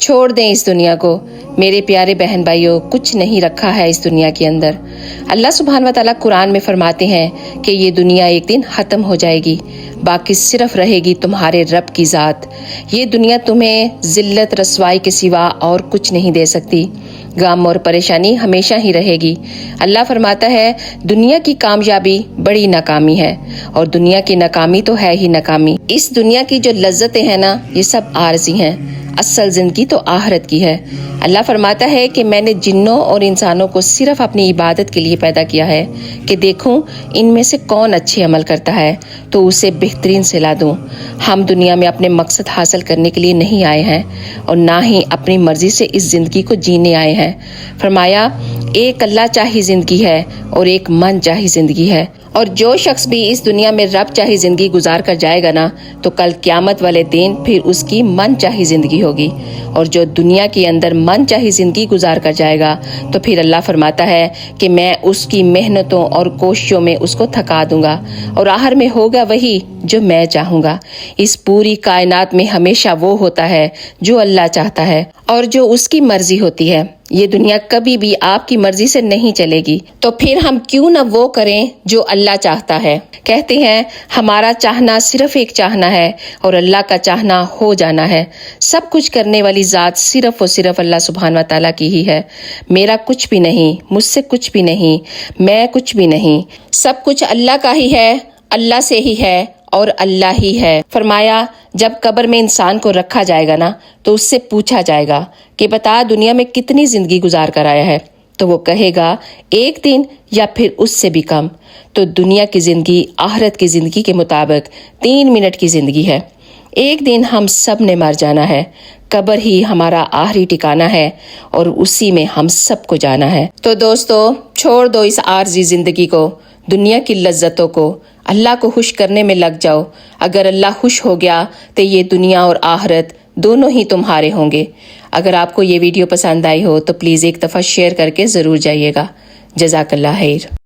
چھوڑ دیں اس دنیا کو میرے پیارے بہن بھائیوں، کچھ نہیں رکھا ہے اس دنیا کے اندر۔ اللہ سبحانہ و تعالیٰ قرآن میں فرماتے ہیں کہ یہ دنیا ایک دن ختم ہو جائے گی، باقی صرف رہے گی تمہارے رب کی ذات۔ یہ دنیا تمہیں ذلت رسوائی کے سوا اور کچھ نہیں دے سکتی، غم اور پریشانی ہمیشہ ہی رہے گی۔ اللہ فرماتا ہے دنیا کی کامیابی بڑی ناکامی ہے، اور دنیا کی ناکامی تو ہے ہی ناکامی۔ اس دنیا کی جو لذتیں ہیں نا، یہ سب عارضی ہیں، اصل زندگی تو آخرت کی ہے۔ اللہ فرماتا ہے کہ میں نے جنوں اور انسانوں کو صرف اپنی عبادت کے لیے پیدا کیا ہے کہ دیکھوں ان میں سے کون اچھے عمل کرتا ہے تو اسے بہترین صلا دوں۔ ہم دنیا میں اپنے مقصد حاصل کرنے کے لیے نہیں آئے ہیں، اور نہ ہی اپنی مرضی سے اس زندگی کو جینے آئے ہیں۔ فرمایا ایک اللہ چاہی زندگی ہے اور ایک من چاہی زندگی ہے، اور جو شخص بھی اس دنیا میں رب چاہی زندگی گزار کر جائے گا نا، تو کل قیامت والے دن پھر اس کی من چاہی زندگی ہوگی، اور جو دنیا کے اندر من چاہی زندگی گزار کر جائے گا تو پھر اللہ فرماتا ہے کہ میں اس کی محنتوں اور کوششوں میں اس کو تھکا دوں گا، اور آخر میں ہوگا وہی جو میں چاہوں گا۔ اس پوری کائنات میں ہمیشہ وہ ہوتا ہے جو اللہ چاہتا ہے اور جو اس کی مرضی ہوتی ہے۔ یہ دنیا کبھی بھی آپ کی مرضی سے نہیں چلے گی، تو پھر ہم کیوں نہ وہ کریں جو اللہ چاہتا ہے۔ کہتے ہیں ہمارا چاہنا صرف ایک چاہنا ہے اور اللہ کا چاہنا ہو جانا ہے۔ سب کچھ کرنے والی ذات صرف اور صرف اللہ سبحانہ و تعالیٰ کی ہی ہے۔ میرا کچھ بھی نہیں، مجھ سے کچھ بھی نہیں، میں کچھ بھی نہیں، سب کچھ اللہ کا ہی ہے، اللہ سے ہی ہے اور اللہ ہی ہے۔ فرمایا جب قبر میں انسان کو رکھا جائے گا نا، تو اس سے پوچھا جائے گا کہ بتا دنیا میں کتنی زندگی گزار کر آیا ہے، تو وہ کہے گا ایک دن یا پھر اس سے بھی کم۔ تو دنیا کی زندگی آخرت کی زندگی کے مطابق 3 منٹ کی زندگی ہے۔ ایک دن ہم سب نے مر جانا ہے، قبر ہی ہمارا آخری ٹھکانہ ہے، اور اسی میں ہم سب کو جانا ہے۔ تو دوستو چھوڑ دو اس عارضی زندگی کو، دنیا کی لذتوں کو، اللہ کو خوش کرنے میں لگ جاؤ۔ اگر اللہ خوش ہو گیا تو یہ دنیا اور آخرت دونوں ہی تمہارے ہوں گے۔ اگر آپ کو یہ ویڈیو پسند آئی ہو تو پلیز ایک دفعہ شیئر کر کے ضرور جائیے گا۔ جزاک اللہ خیر۔